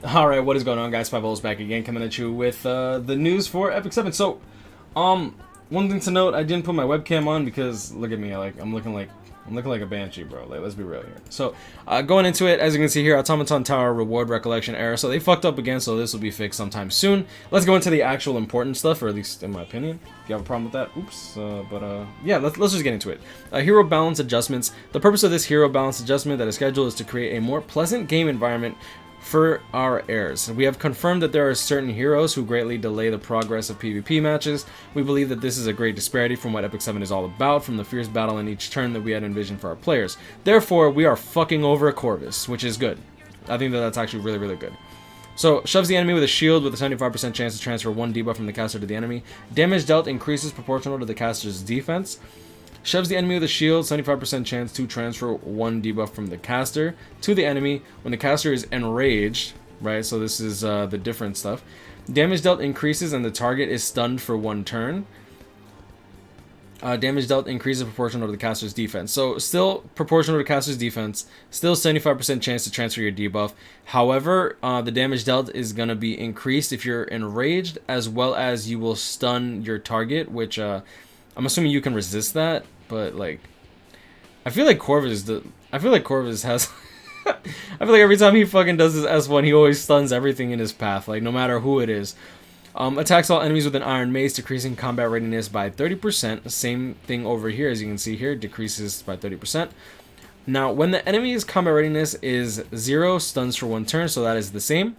Alright, what is going on, guys? SpitefulHopes back again, coming at you with the news for Epic 7. So, one thing to note, I didn't put my webcam on because, look at me, I'm looking like a banshee, bro. Like, let's be real here. So, going into it, as you can see here, Automaton Tower reward recollection error. So they fucked up again, so this will be fixed sometime soon. Let's go into the actual important stuff, or at least in my opinion. If you have a problem with that, oops. Yeah, let's just get into it. Hero balance adjustments. The purpose of this hero balance adjustment that is scheduled is to create a more pleasant game environment for our heirs. We have confirmed that there are certain heroes who greatly delay the progress of PvP matches. We believe that this is a great disparity from what Epic 7 is all about, from the fierce battle in each turn that we had envisioned for our players. Therefore, we are fucking over a Corvus, which is good. I think that that's actually really, really good. So, shoves the enemy with a shield with a 75% chance to transfer 1 debuff from the caster to the enemy. Damage dealt increases proportional to the caster's defense. Shoves the enemy with a shield, 75% chance to transfer 1 debuff from the caster to the enemy when the caster is enraged, right? So this is the different stuff. Damage dealt increases and the target is stunned for 1 turn. Damage dealt increases proportional to the caster's defense. So still proportional to the caster's defense, still 75% chance to transfer your debuff. However, the damage dealt is going to be increased if you're enraged, as well as you will stun your target, which I'm assuming you can resist that, but like, I feel like Corvus has. I feel like every time he fucking does his S1, he always stuns everything in his path, like no matter who it is. Attacks all enemies with an iron mace, decreasing combat readiness by 30%. Same thing over here, as you can see here, decreases by 30%. Now, when the enemy's combat readiness is 0, stuns for 1 turn, so that is the same.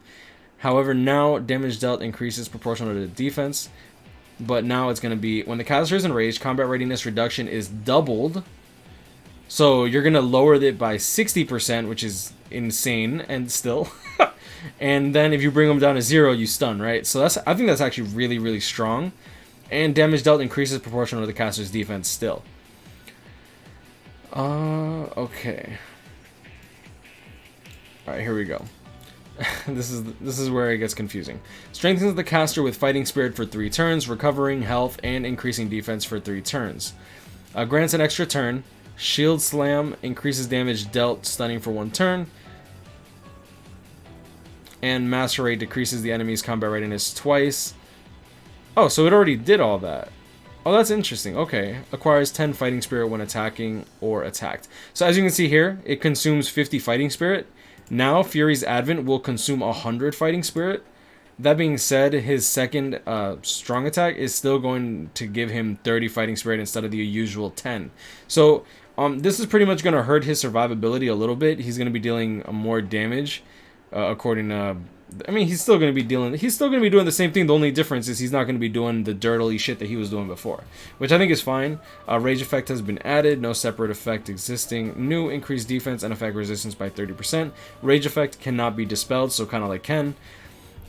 However, now damage dealt increases proportional to the defense. But now it's going to be, when the caster is enraged, combat readiness reduction is doubled. So you're going to lower it by 60%, which is insane, and still. And then if you bring them down to 0, you stun, right? So I think that's actually really, really strong. And damage dealt increases proportional to the caster's defense still. Okay. Alright, here we go. This is where it gets confusing. Strengthens the caster with fighting spirit for 3 turns, recovering health and increasing defense for 3 turns. Grants an extra turn. Shield slam increases damage dealt, stunning for 1 turn. And macerate decreases the enemy's combat readiness twice. Oh, so it already did all that. Oh, that's interesting. Okay. Acquires 10 fighting spirit when attacking or attacked. So as you can see here, it consumes 50 fighting spirit. Now, Fury's Advent will consume 100 Fighting Spirit. That being said, his second strong attack is still going to give him 30 Fighting Spirit instead of the usual 10. So, this is pretty much going to hurt his survivability a little bit. He's going to be dealing more damage, according to... I mean, he's still going to be doing the same thing. The only difference is he's not going to be doing the dirtily shit that he was doing before, which I think is fine. Rage effect has been added. No separate effect existing. New increased defense and effect resistance by 30%. Rage effect cannot be dispelled, so kind of like Ken.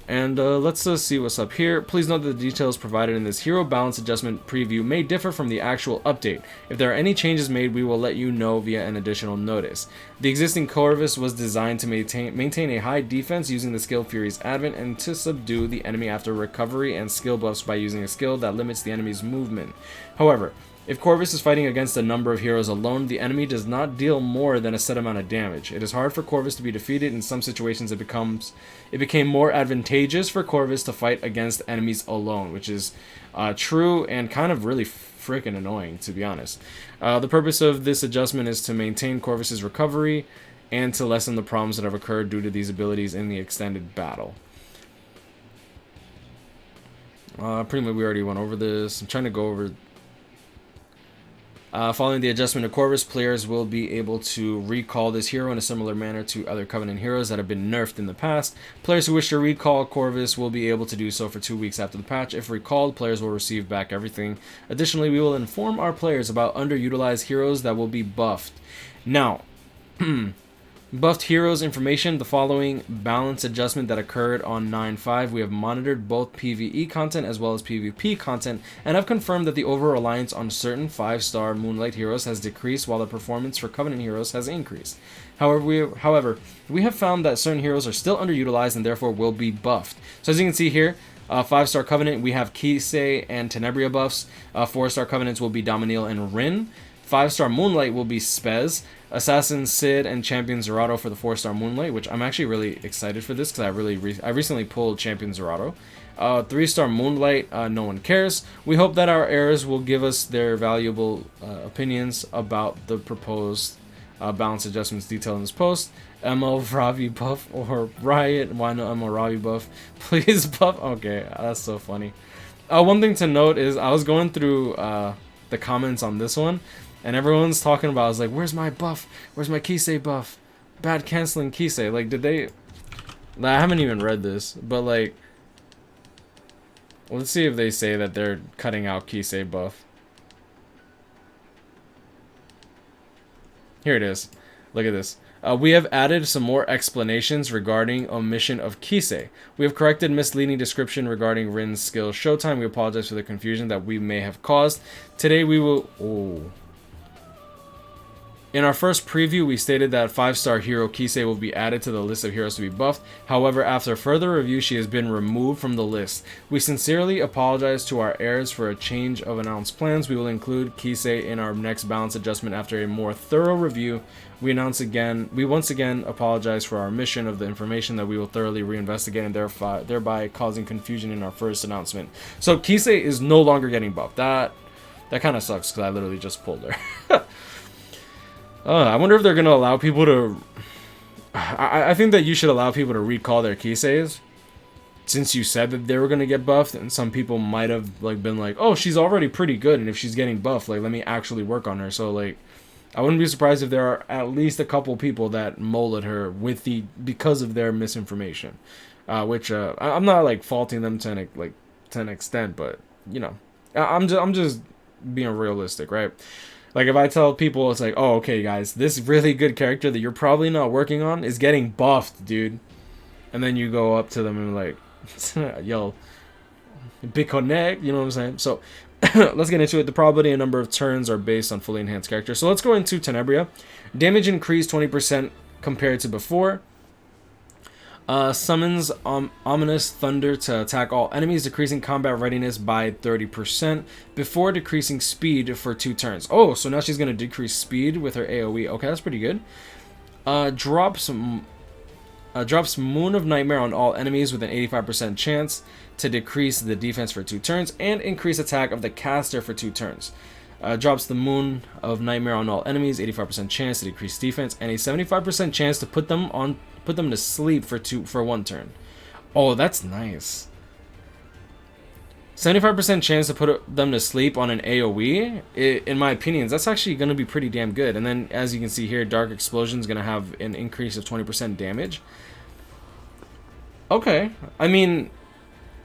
And let's see what's up here. Please note that the details provided in this hero balance adjustment preview may differ from the actual update. If there are any changes made, we will let you know via an additional notice. The existing Corvus was designed to maintain a high defense using the skill Fury's Advent and to subdue the enemy after recovery and skill buffs by using a skill that limits the enemy's movement. However, if Corvus is fighting against a number of heroes alone, the enemy does not deal more than a set amount of damage. It is hard for Corvus to be defeated. In some situations, it became more advantageous for Corvus to fight against enemies alone, which is true and kind of really freaking annoying, to be honest. The purpose of this adjustment is to maintain Corvus's recovery and to lessen the problems that have occurred due to these abilities in the extended battle. Pretty much we already went over this. I'm trying to go over... following the adjustment of Corvus, players will be able to recall this hero in a similar manner to other Covenant heroes that have been nerfed in the past. Players who wish to recall Corvus will be able to do so for 2 weeks after the patch. If recalled, players will receive back everything. Additionally, we will inform our players about underutilized heroes that will be buffed. Now, buffed heroes information, the following balance adjustment that occurred on 9.5. We have monitored both PvE content as well as PvP content and have confirmed that the over-reliance on certain 5-star Moonlight heroes has decreased while the performance for Covenant heroes has increased. However, we have found that certain heroes are still underutilized and therefore will be buffed. So as you can see here, 5-star Covenant, we have Kise and Tenebria buffs. 4-star Covenants will be Dominiel and Rin. 5-star Moonlight will be Spez, Assassin Cidd, and Champion Zerato for the 4-star Moonlight, which I'm actually really excited for this because I recently pulled Champion Zerato. 3-star Moonlight, no one cares. We hope that our heirs will give us their valuable opinions about the proposed balance adjustments detailed in this post. ML Ravi buff or Riot, why no ML Ravi buff? Please buff. Okay, that's so funny. One thing to note is I was going through the comments on this one, and everyone's talking about, I was like, where's my buff? Where's my Kise buff? Bad canceling Kise. Like, did they... I haven't even read this, but like... Let's see if they say that they're cutting out Kise buff. Here it is. Look at this. We have added some more explanations regarding omission of Kise. We have corrected misleading description regarding Rin's skill Showtime. We apologize for the confusion that we may have caused. Today we will... Oh. In our first preview, we stated that 5-star hero Kise will be added to the list of heroes to be buffed. However, after further review, she has been removed from the list. We sincerely apologize to our heirs for a change of announced plans. We will include Kise in our next balance adjustment after a more thorough review. We once again apologize for our omission of the information that we will thoroughly reinvestigate and thereby causing confusion in our first announcement. So Kise is no longer getting buffed. That kind of sucks because I literally just pulled her. I wonder if they're going to allow people to... I think that you should allow people to recall their Kises. Since you said that they were going to get buffed, and some people might have like been like, oh, she's already pretty good, and if she's getting buffed, like, let me actually work on her. So, like, I wouldn't be surprised if there are at least a couple people that molded her because of their misinformation. Which, I'm not, like, faulting them to an extent, but, you know, I'm just being realistic, right? Like, if I tell people, it's like, oh, okay, guys, this really good character that you're probably not working on is getting buffed, dude. And then you go up to them and like, yo, big connect, you know what I'm saying? So, let's get into it. The probability and number of turns are based on fully enhanced characters. So, let's go into Tenebria. Damage increased 20% compared to before. Summons ominous thunder to attack all enemies, decreasing combat readiness by 30% before decreasing speed for 2 turns. Oh, so now she's going to decrease speed with her AoE. Okay, that's pretty good. Drops Moon of Nightmare on all enemies with an 85% chance to decrease the defense for 2 turns and increase attack of the caster for 2 turns. Drops the Moon of Nightmare on all enemies, 85% chance to decrease defense, and a 75% chance to put them to sleep for 1 turn. Oh, that's nice. 75% chance to put them to sleep on an AoE, in my opinion, that's actually going to be pretty damn good. And then, as you can see here, Dark Explosion is going to have an increase of 20% damage. Okay. I mean,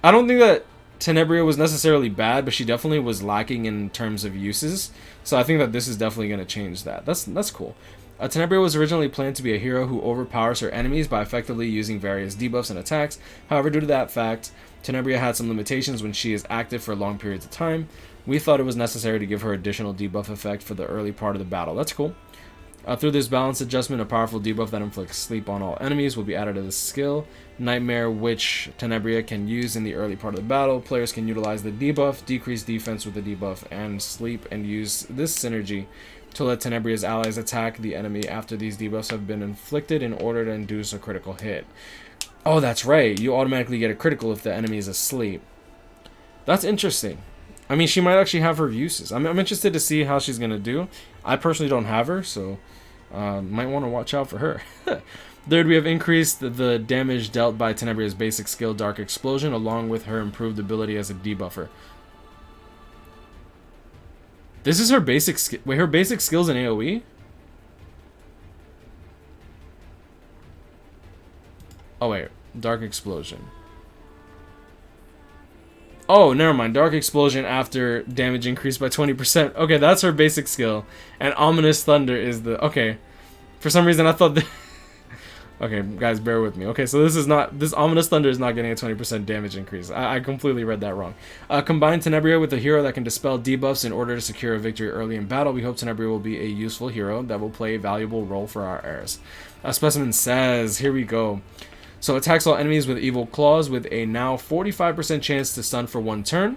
I don't think that Tenebria was necessarily bad, but she definitely was lacking in terms of uses. So I think that this is definitely going to change that. That's cool. Tenebria was originally planned to be a hero who overpowers her enemies by effectively using various debuffs and attacks. However, due to that fact, Tenebria had some limitations when she is active for long periods of time. We thought it was necessary to give her additional debuff effect for the early part of the battle. That's cool. Through this balance adjustment, a powerful debuff that inflicts sleep on all enemies will be added to the skill Nightmare, which Tenebria can use in the early part of the battle. Players can utilize the debuff, decrease defense with the debuff, and sleep, and use this synergy to let Tenebria's allies attack the enemy after these debuffs have been inflicted in order to induce a critical hit. Oh, that's right. You automatically get a critical if the enemy is asleep. That's interesting. I mean, she might actually have her uses. I'm interested to see how she's going to do. I personally don't have her, so might want to watch out for her. Third, we have increased the damage dealt by Tenebria's basic skill, Dark Explosion, along with her improved ability as a debuffer. This is her basic skill. Wait, her basic skill's in AoE? Oh, wait. Dark Explosion. Oh, never mind. Dark Explosion after damage increased by 20%. Okay, that's her basic skill. And Ominous Thunder is the... Okay. For some reason, I thought that... Okay, guys, bear with me. Okay, so this Ominous Thunder is not getting a 20% damage increase. I completely read that wrong. Combine Tenebria with a hero that can dispel debuffs in order to secure a victory early in battle. We hope Tenebria will be a useful hero that will play a valuable role for our heirs. Specimen Sez, here we go. So attacks all enemies with evil claws with a now 45% chance to stun for 1 turn.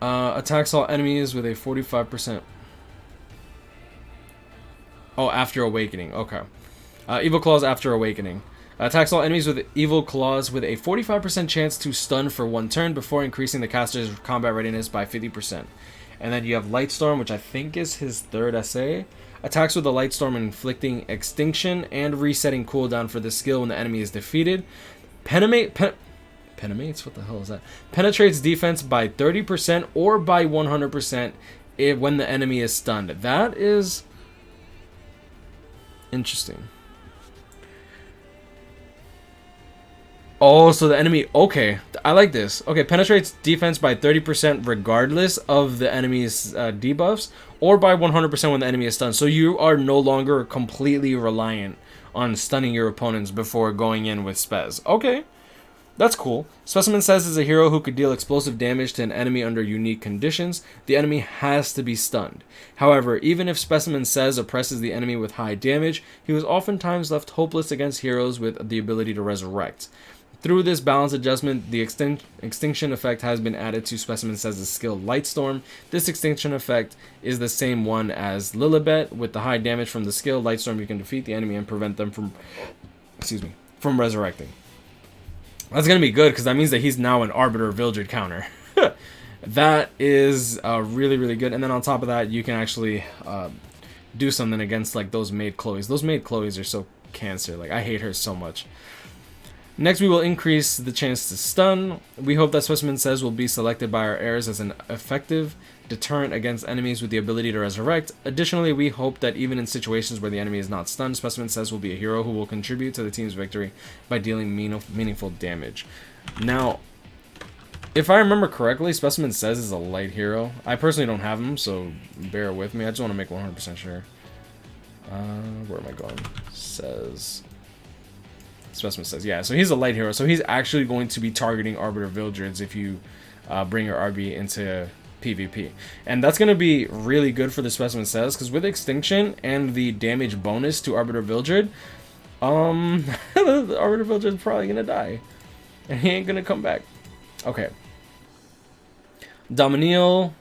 Attacks all enemies with a 45%. Oh, after awakening. Okay. Evil Claws after awakening. Attacks all enemies with Evil Claws with a 45% chance to stun for 1 turn before increasing the caster's combat readiness by 50%. And then you have Lightstorm, which I think is his 3rd SA. Attacks with the Lightstorm inflicting extinction and resetting cooldown for the skill when the enemy is defeated. Penetrates? What the hell is that? Penetrates defense by 30% or by 100% when the enemy is stunned. That is interesting. Oh, so the enemy... Okay, I like this. Okay, penetrates defense by 30% regardless of the enemy's debuffs, or by 100% when the enemy is stunned. So you are no longer completely reliant on stunning your opponents before going in with Spez. Okay, that's cool. Specimen Sez is a hero who could deal explosive damage to an enemy under unique conditions. The enemy has to be stunned. However, even if Specimen Sez oppresses the enemy with high damage, he was oftentimes left hopeless against heroes with the ability to resurrect. Through this balance adjustment, the extinction effect has been added to Specimen Sez's skill Lightstorm. This extinction effect is the same one as Lilibet. With the high damage from the skill Lightstorm, you can defeat the enemy and prevent them from resurrecting. That's going to be good because that means that he's now an Arbiter Vildred counter. That is really, really good. And then on top of that, you can actually do something against like those Maid Chloes. Those Maid Chloes are so cancer. Like, I hate her so much. Next, we will increase the chance to stun. We hope that Specimen Sez will be selected by our heirs as an effective deterrent against enemies with the ability to resurrect. Additionally, we hope that even in situations where the enemy is not stunned, Specimen Sez will be a hero who will contribute to the team's victory by dealing meaningful damage. Now, if I remember correctly, Specimen Sez is a light hero. I personally don't have him, so bear with me. I just want to make 100% sure. Where am I going? Specimen Sez, yeah, so he's a light hero, so he's actually going to be targeting Arbiter Vildreds if you bring your RB into PvP. And that's going to be really good for the Specimen Sez, because with Extinction and the damage bonus to Arbiter Vildred, the Arbiter Vildred's probably going to die. And he ain't going to come back. Okay. Dominiel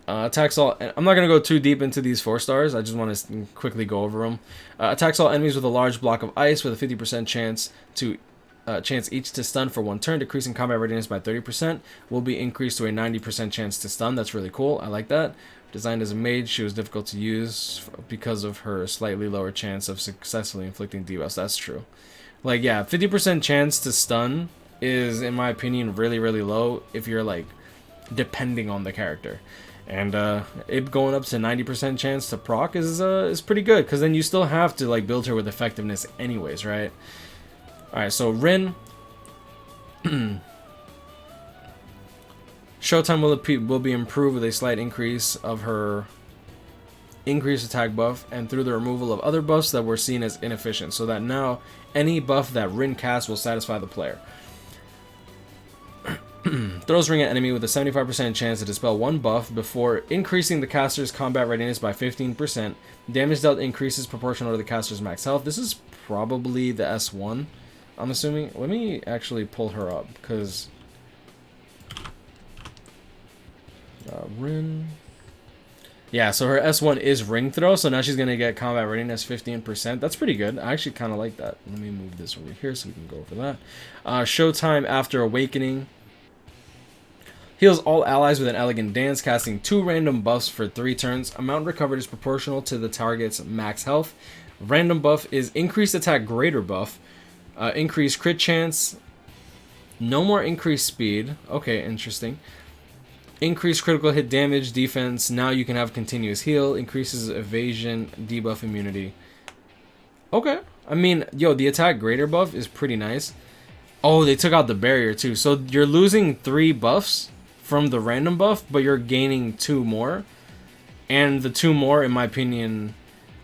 attacks all... I'm not going to go too deep into these 4 stars. I just want to quickly go over them. Attacks all enemies with a large block of ice with a 50% chance each to stun for 1 turn. Decreasing combat readiness by 30% will be increased to a 90% chance to stun. That's really cool. I like that. Designed as a mage, she was difficult to use because of her slightly lower chance of successfully inflicting debuffs. That's true. Like, yeah, 50% chance to stun is, in my opinion, really, really low if you're, like, depending on the character. And it going up to 90% chance to proc is pretty good, because then you still have to like build her with effectiveness anyways, right? Alright, so Rin. Showtime will be improved with a slight increase of her increased attack buff, and through the removal of other buffs that were seen as inefficient, so that now any buff that Rin casts will satisfy the player. Throws ring at enemy with a 75% chance to dispel 1 buff before increasing the caster's combat readiness by 15%. Damage dealt increases proportional to the caster's max health. This is probably the S1, I'm assuming. Let me actually pull her up, because... Rin... Yeah, so her S1 is ring throw, so now she's going to get combat readiness 15%. That's pretty good. I actually kind of like that. Let me move this over here so we can go over that. Showtime after awakening. Heals all allies with an elegant dance, casting 2 random buffs for 3 turns. Amount recovered is proportional to the target's max health. Random buff is increased attack greater buff. Increased crit chance. No more increased speed. Okay, interesting. Increased critical hit damage, defense. Now you can have continuous heal. Increases evasion, debuff immunity. Okay. I mean, yo, the attack greater buff is pretty nice. Oh, they took out the barrier too. So you're losing 3 buffs from the random buff, but you're gaining 2 more. And the 2 more, in my opinion,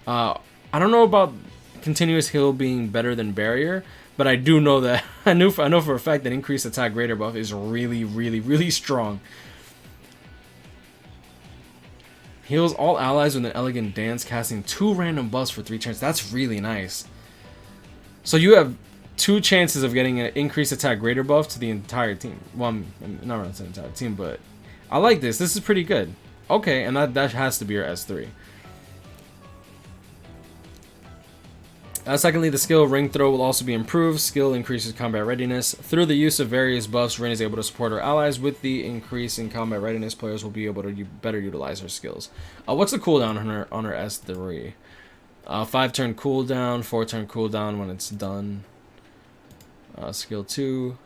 I don't know about continuous heal being better than barrier, but I do know that I know for a fact that increased attack greater buff is really, really, really strong. Heals all allies with an elegant dance, casting 2 random buffs for 3 turns. That's really nice. So you have 2 chances of getting an increased attack greater buff to the entire team. Well, I'm not really saying entire team, but I like this. This is pretty good. Okay, and that has to be your S3. Secondly, the skill Ring Throw will also be improved. Skill increases combat readiness. Through the use of various buffs, Rin is able to support her allies. With the increase in combat readiness, players will be able to better utilize her skills. What's the cooldown on her S3? 5-turn cooldown, 4-turn cooldown when it's done. Skill 2.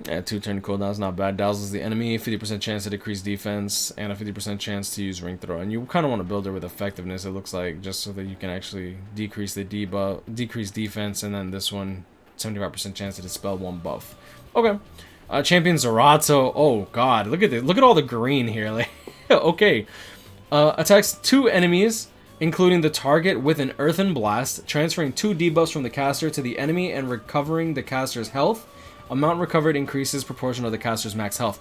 Yeah, 2-turn cooldown is not bad. Dazzles the enemy, 50% chance to decrease defense, and a 50% chance to use Ring Throw. And you kind of want to build her with effectiveness, it looks like, just so that you can actually decrease the decrease defense, and then this one, 75% chance to dispel one buff. Okay. Champion Zerato. Oh god, look at this. Look at all the green here. Like, okay. Attacks 2 enemies, including the target, with an Earthen Blast, transferring 2 debuffs from the caster to the enemy and recovering the caster's health. Amount recovered increases proportional to the caster's max health.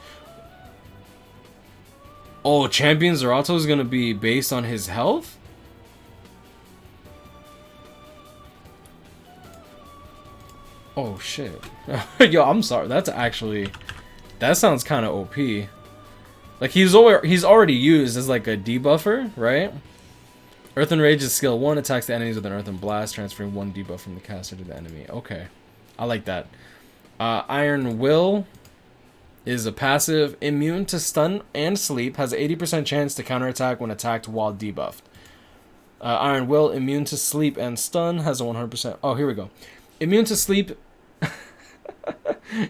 Oh, Champion Zerato is going to be based on his health? Oh, shit. Yo, I'm sorry. That's actually... That sounds kind of OP. Like, he's already used as, like, a debuffer, right? Earthen Rage is skill 1. Attacks the enemies with an Earthen Blast, transferring 1 debuff from the caster to the enemy. Okay. I like that. Iron Will is a passive, immune to stun and sleep, has an 80% chance to counterattack when attacked while debuffed. Iron Will, immune to sleep and stun, has a 100%... Oh, here we go. Immune to sleep...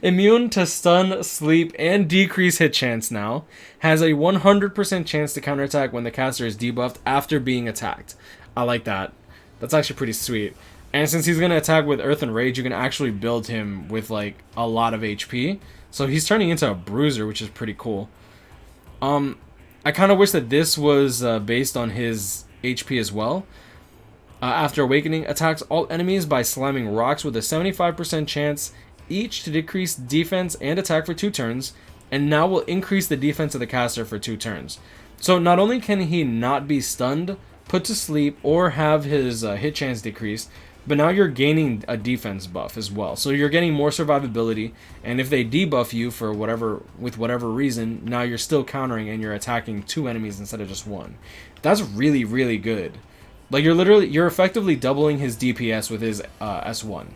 immune to stun, sleep, and decrease hit chance now. Has a 100% chance to counterattack when the caster is debuffed after being attacked. I like that. That's actually pretty sweet. And since he's going to attack with Earthen Rage, you can actually build him with, like, a lot of HP. So he's turning into a bruiser, which is pretty cool. I kind of wish that this was based on his HP as well. After Awakening, attacks all enemies by slamming rocks with a 75% chance each to decrease defense and attack for 2 turns. And now will increase the defense of the caster for 2 turns. So not only can he not be stunned, put to sleep, or have his hit chance decreased, but now you're gaining a defense buff as well. So you're getting more survivability, and if they debuff you for whatever reason, now you're still countering and you're attacking 2 enemies instead of just 1. That's really, really good. Like, you're effectively doubling his DPS with his S1.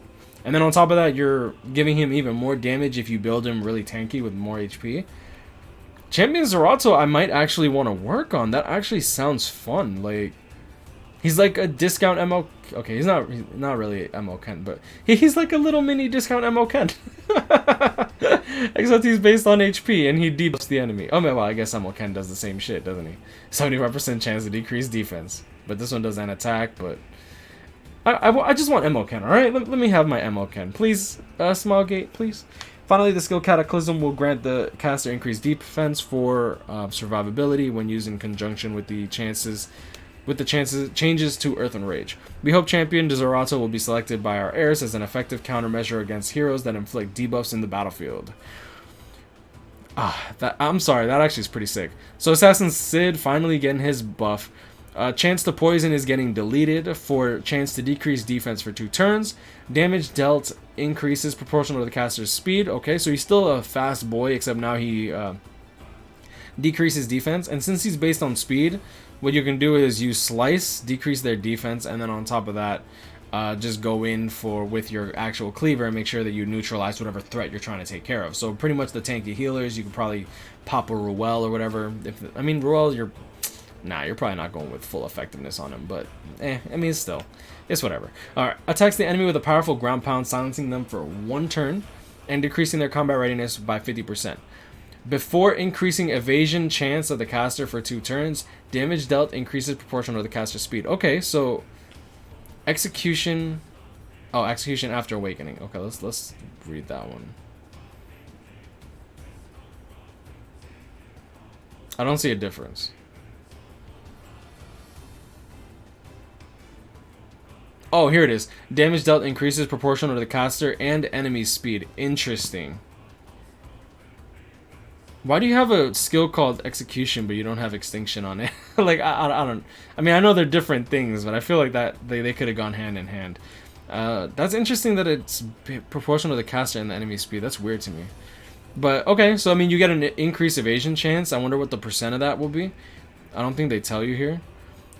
And then on top of that, you're giving him even more damage if you build him really tanky with more HP. Champion Zerato, I might actually want to work on. That actually sounds fun. Like, he's like a discount MO. Okay, he's not really MO Ken, but he's like a little mini discount MO Ken. Except he's based on HP and he debuffs the enemy. Oh man, well, I guess MO Ken does the same shit, doesn't he? 75% chance to decrease defense. But this one doesn't attack, but I just want MO Ken, alright? Let me have my MO Ken. Please, Smallgate, please. Finally, the skill Cataclysm will grant the caster increased defense for survivability when used in conjunction with the changes to Earthen Rage. We hope Champion Zerato will be selected by our heirs as an effective countermeasure against heroes that inflict debuffs in the battlefield. I'm sorry, that actually is pretty sick. So Assassin Cidd finally getting his buff. Chance to poison is getting deleted for chance to decrease defense for 2 turns. Damage dealt increases proportional to the caster's speed. Okay, so he's still a fast boy, except now he decreases defense. And since he's based on speed, what you can do is use Slice, decrease their defense, and then on top of that, just go in with your actual cleaver and make sure that you neutralize whatever threat you're trying to take care of. So pretty much the tanky healers, you could probably pop a Ruel or whatever. Ruel, you're probably not going with full effectiveness on him, but it's whatever. Alright, attacks the enemy with a powerful ground pound, silencing them for 1 turn and decreasing their combat readiness by 50%. Before increasing evasion chance of the caster for 2 turns, damage dealt increases proportional to the caster's speed. Okay, so execution after awakening. Okay, let's read that one. I don't see a difference. Oh, here it is. Damage dealt increases proportional to the caster and enemy's speed. Interesting. Why do you have a skill called Execution, but you don't have Extinction on it? Like, I don't... I mean, I know they're different things, but I feel like that they could have gone hand in hand. That's interesting that it's proportional to the caster and the enemy's speed. That's weird to me. But, okay, so, I mean, you get an increased evasion chance. I wonder what the percent of that will be. I don't think they tell you here.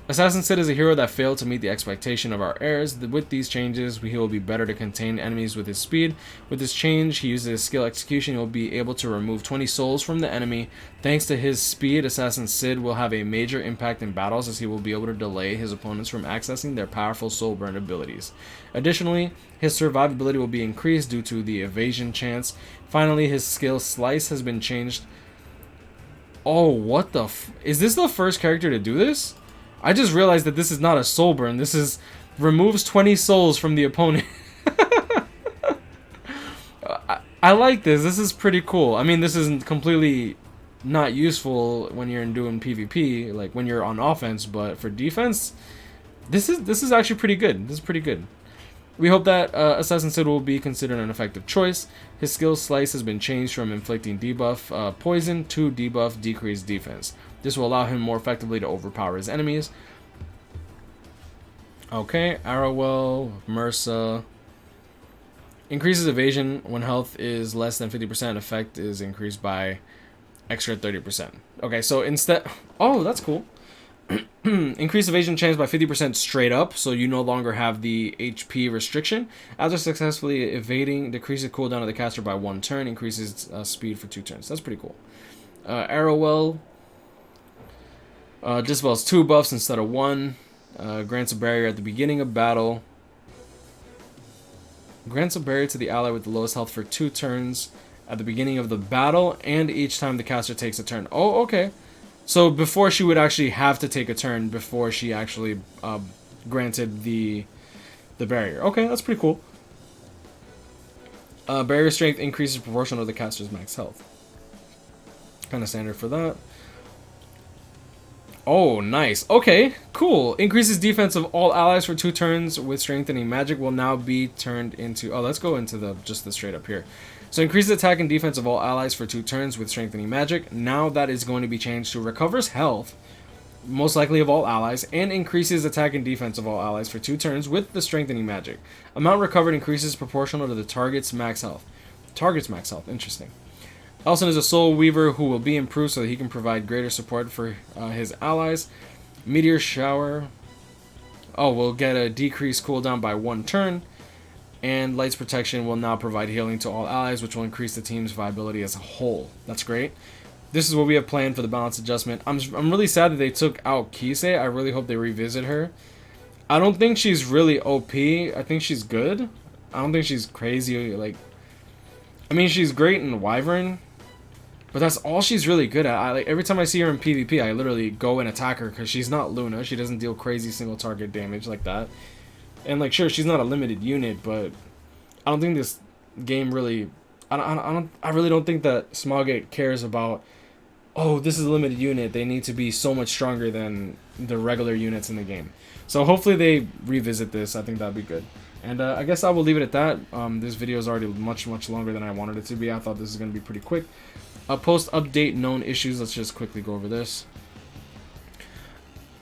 Assassin Cidd is a hero that failed to meet the expectation of our heirs. With these changes, he will be better to contain enemies with his speed. With this change, he uses his skill execution. He will be able to remove 20 souls from the enemy. Thanks to his speed, Assassin Cidd will have a major impact in battles, as he will be able to delay his opponents from accessing their powerful soul burn abilities. Additionally, his survivability will be increased due to the evasion chance. Finally, his skill Slice has been changed. Oh, what the is this the first character to do this? I just realized that this is not a soul burn. This is removes 20 souls from the opponent. I like this. This is pretty cool. I mean, this isn't completely not useful when you're doing PvP, like when you're on offense, but for defense, this is actually pretty good. This is pretty good. We hope that Assassin Cidd will be considered an effective choice. His skill Slice has been changed from inflicting debuff poison to debuff decreased defense. This will allow him more effectively to overpower his enemies. Okay, Arrowwell, MRSA. Increases evasion when health is less than 50%. Effect is increased by extra 30%. Okay, so instead... Oh, that's cool. Increase evasion chance by 50% straight up, so you no longer have the HP restriction. After successfully evading, decreases cooldown of the caster by 1 turn, increases speed for 2 turns. That's pretty cool. Arrowwell dispels 2 buffs instead of 1. Grants a barrier at the beginning of battle. Grants a barrier to the ally with the lowest health for 2 turns at the beginning of the battle and each time the caster takes a turn. Oh, okay. So before she would actually have to take a turn before she actually granted the barrier. Okay, that's pretty cool. Barrier strength increases proportional to the caster's max health. Kind of standard for that. Oh, nice. Okay, cool. Increases defense of all allies for 2 turns with strengthening magic will now be turned into... Oh, let's go into just the straight up here. So increases attack and defense of all allies for 2 turns with strengthening magic. Now that is going to be changed to recovers health, most likely of all allies, and increases attack and defense of all allies for 2 turns with the strengthening magic. Amount recovered increases proportional to the target's max health. Target's max health, interesting. Elson is a soul weaver who will be improved so that he can provide greater support for his allies. Meteor shower. Oh, we'll get a decreased cooldown by 1 turn. And Light's protection will now provide healing to all allies, which will increase the team's viability as a whole. That's great. This is what we have planned for the balance adjustment. I'm really sad that they took out Kise. I really hope they revisit her. I don't think she's really OP. I think she's good. I don't think she's crazy. Like, I mean, she's great in Wyvern, but that's all she's really good at. Like every time I see her in PvP, I literally go and attack her because she's not Luna. She doesn't deal crazy single target damage like that. And like, sure, she's not a limited unit, but I don't think this game really. I really don't think that Smoggate cares about. Oh, this is a limited unit. They need to be so much stronger than the regular units in the game. So hopefully they revisit this. I think that'd be good. And I guess I will leave it at that. This video is already much longer than I wanted it to be. I thought this was going to be pretty quick. Post update known issues. Let's just quickly go over this.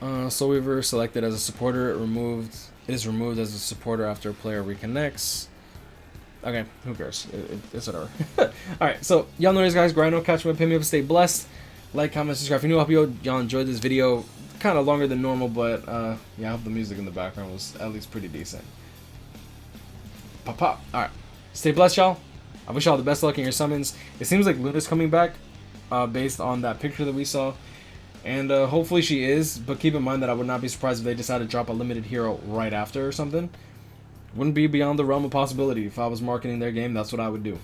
Soul Weaver selected as a supporter. It is removed as a supporter after a player reconnects. Okay, who cares? It's whatever. Alright, so y'all know this, guys. Grind, catch me up, hit me up, stay blessed. Like, comment, subscribe. If you know, hope y'all enjoyed this video. Kind of longer than normal, but yeah, I hope the music in the background was at least pretty decent. Pop, pop. Alright, stay blessed, y'all. I wish y'all the best luck in your summons. It seems like Luna's coming back based on that picture that we saw. And hopefully she is, but keep in mind that I would not be surprised if they decide to drop a limited hero right after or something. Wouldn't be beyond the realm of possibility. If I was marketing their game, that's what I would do.